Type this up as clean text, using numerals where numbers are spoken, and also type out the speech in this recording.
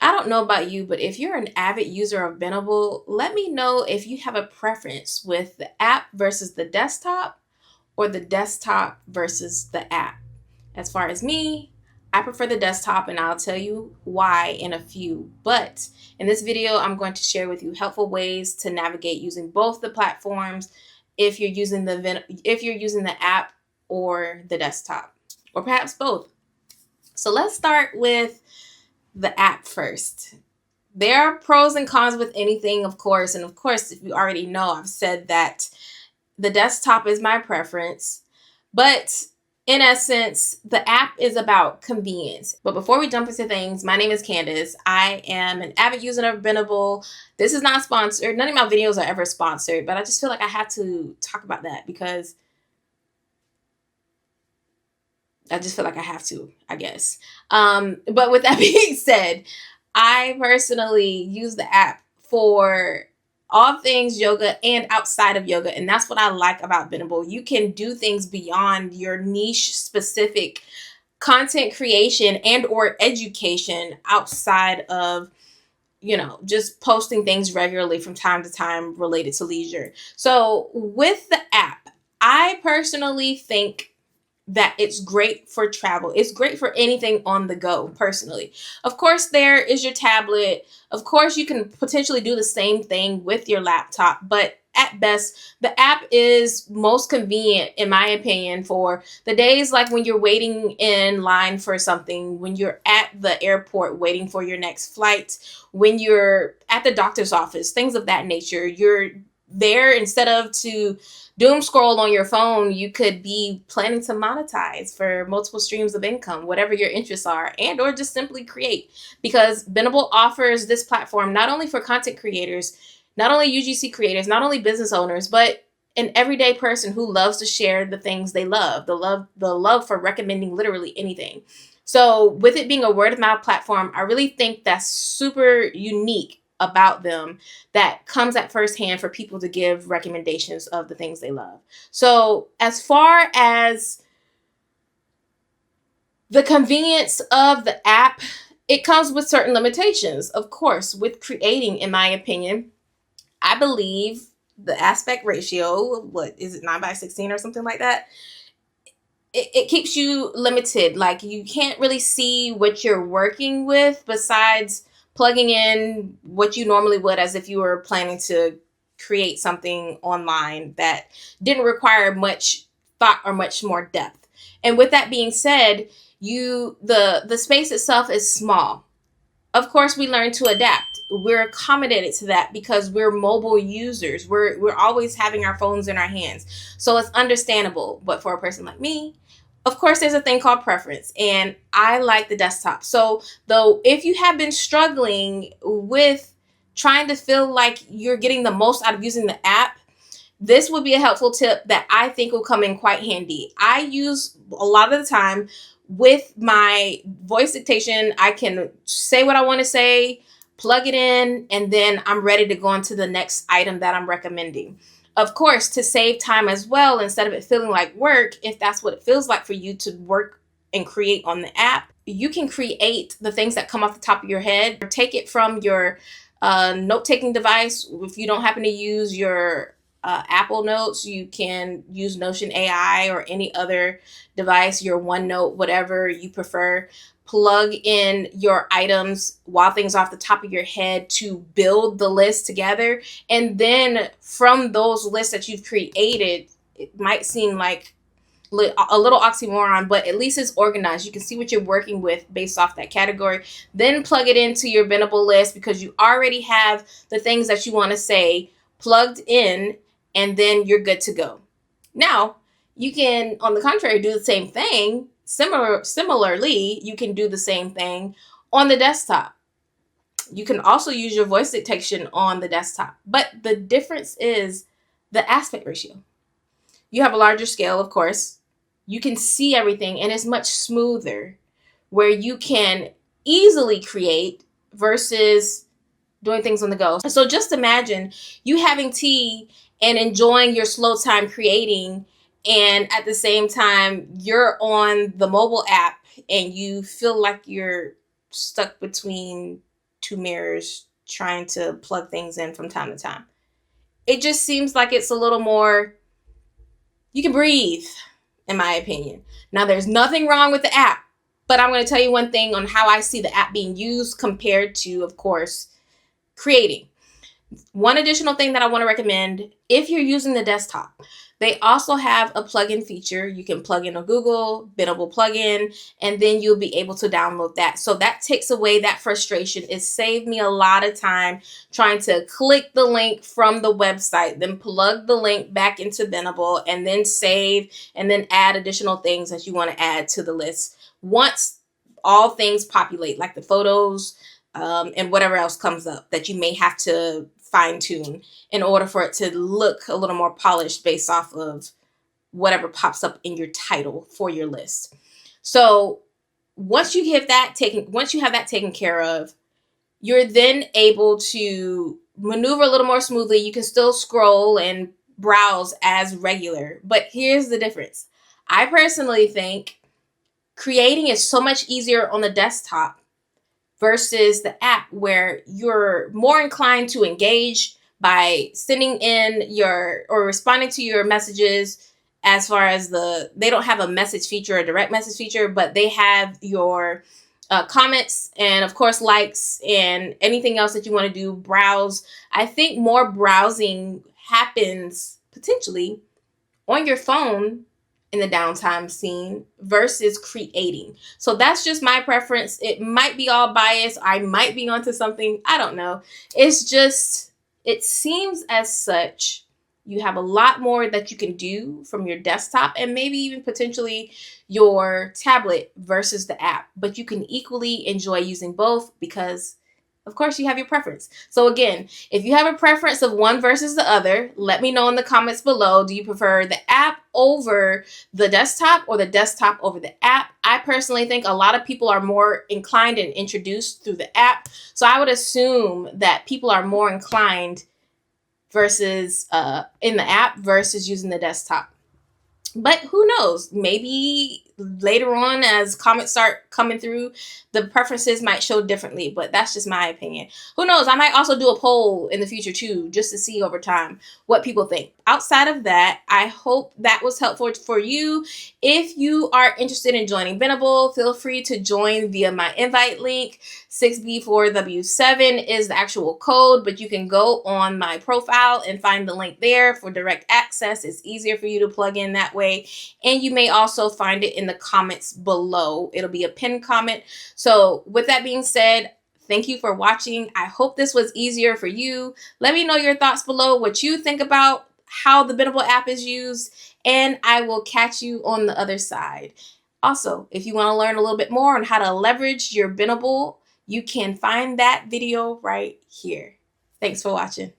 I don't know about you, but if you're an avid user of Benable, let me know if you have a preference with the app versus the desktop or the desktop versus the app. As far as me, I prefer the desktop and I'll tell you why in a few. But in this video, I'm going to share with you helpful ways to navigate using both the platforms if you're using the app or the desktop, or perhaps both. So let's start with the app first. There are pros and cons with anything, of course. And of course, if you already know, I've said that the desktop is my preference. But in essence, the app is about convenience. But before we jump into things, my name is Candace. I am an avid user of Benable. This is not sponsored. None of my videos are ever sponsored, but I just feel like I have to talk about that because I just feel like I have to, I guess. But with that being said, I personally use the app for all things yoga and outside of yoga. And that's what I like about Benable. You can do things beyond your niche specific content creation and or education outside of, just posting things regularly from time to time related to leisure. So with the app, I personally think that it's great for travel. It's great for anything on the go, personally. Of course, there is your tablet. Of course, you can potentially do the same thing with your laptop, but at best, the app is most convenient, in my opinion, for the days like when you're waiting in line for something, when you're at the airport waiting for your next flight, when you're at the doctor's office, things of that nature. You're there instead of to doom scroll on your phone, you could be planning to monetize for multiple streams of income, whatever your interests are, and or just simply create. Because Benable offers this platform not only for content creators, not only UGC creators, not only business owners, but an everyday person who loves to share the things they love, the love for recommending literally anything. So with it being a word of mouth platform, I really think that's super unique about them that comes at first hand for people to give recommendations of the things they love. So as far as the convenience of the app, it comes with certain limitations. Of course, with creating, in my opinion, I believe the aspect ratio, what is it, 9:16 or something like that? It keeps you limited. Like you can't really see what you're working with besides plugging in what you normally would as if you were planning to create something online that didn't require much thought or much more depth. And with that being said, the space itself is small. Of course, we learn to adapt. We're accommodated to that because we're mobile users. We're always having our phones in our hands. So it's understandable. But for a person like me, of course, there's a thing called preference, and I like the desktop. So though, if you have been struggling with trying to feel like you're getting the most out of using the app, this would be a helpful tip that I think will come in quite handy. I use a lot of the time with my voice dictation, I can say what I want to say, plug it in, and then I'm ready to go on to the next item that I'm recommending. Of course, to save time as well, instead of it feeling like work, if that's what it feels like for you to work and create on the app, you can create the things that come off the top of your head, or take it from your note-taking device. If you don't happen to use your Apple Notes, you can use Notion AI or any other device, your OneNote, whatever you prefer. Plug in your items while things off the top of your head to build the list together. And then from those lists that you've created, it might seem like a little oxymoron, but at least it's organized. You can see what you're working with based off that category. Then plug it into your Benable list because you already have the things that you want to say plugged in, and then you're good to go. Now, you can, on the contrary, do the same thing. Similarly, you can do the same thing on the desktop. You can also use your voice dictation on the desktop, but the difference is the aspect ratio. You have a larger scale, of course. You can see everything, and it's much smoother where you can easily create versus doing things on the go. So just imagine you having tea and enjoying your slow time creating, and at the same time you're on the mobile app and you feel like you're stuck between two mirrors trying to plug things in from time to time. It just seems like it's a little more, you can breathe, in my opinion. Now, there's nothing wrong with the app, but I'm going to tell you one thing on how I see the app being used compared to, of course, creating. One additional thing that I want to recommend, if you're using the desktop, they also have a plugin feature. You can plug in a Google Benable plugin, and then you'll be able to download that. So that takes away that frustration. It saved me a lot of time trying to click the link from the website, then plug the link back into Benable, and then save, and then add additional things that you want to add to the list. Once all things populate, like the photos, and whatever else comes up that you may have to fine tune in order for it to look a little more polished based off of whatever pops up in your title for your list. So once you have that taken care of, you're then able to maneuver a little more smoothly. You can still scroll and browse as regular, but here's the difference. I personally think creating is so much easier on the desktop versus the app, where you're more inclined to engage by sending in your or responding to your messages. As far as they don't have a message feature, a direct message feature, but they have your comments and, of course, likes and anything else that you want to do, browse. I think more browsing happens potentially on your phone in the downtime scene versus creating. So that's just my preference. It might be all biased. I might be onto something. I don't know. It's just, it seems as such you have a lot more that you can do from your desktop and maybe even potentially your tablet versus the app. But you can equally enjoy using both because, of course, you have your preference. So again, if you have a preference of one versus the other, let me know in the comments below. Do you prefer the app over the desktop or the desktop over the app? I personally think a lot of people are more inclined and introduced through the app. So I would assume that people are more inclined versus in the app versus using the desktop. But who knows? Maybe later on, as comments start coming through, the preferences might show differently. But that's just my opinion. Who knows? I might also do a poll in the future too, just to see over time what people think. Outside of that, I hope that was helpful for you. If you are interested in joining Benable, feel free to join via my invite link. 6B4W7 is the actual code, but you can go on my profile and find the link there for direct access. It's easier for you to plug in that way. And you may also find it in the comments below. It'll be a pinned comment. So with that being said, thank you for watching. I hope this was easier for you. Let me know your thoughts below, what you think about how the Benable app is used, and I will catch you on the other side. Also, if you want to learn a little bit more on how to leverage your Benable, you can find that video right here. Thanks for watching.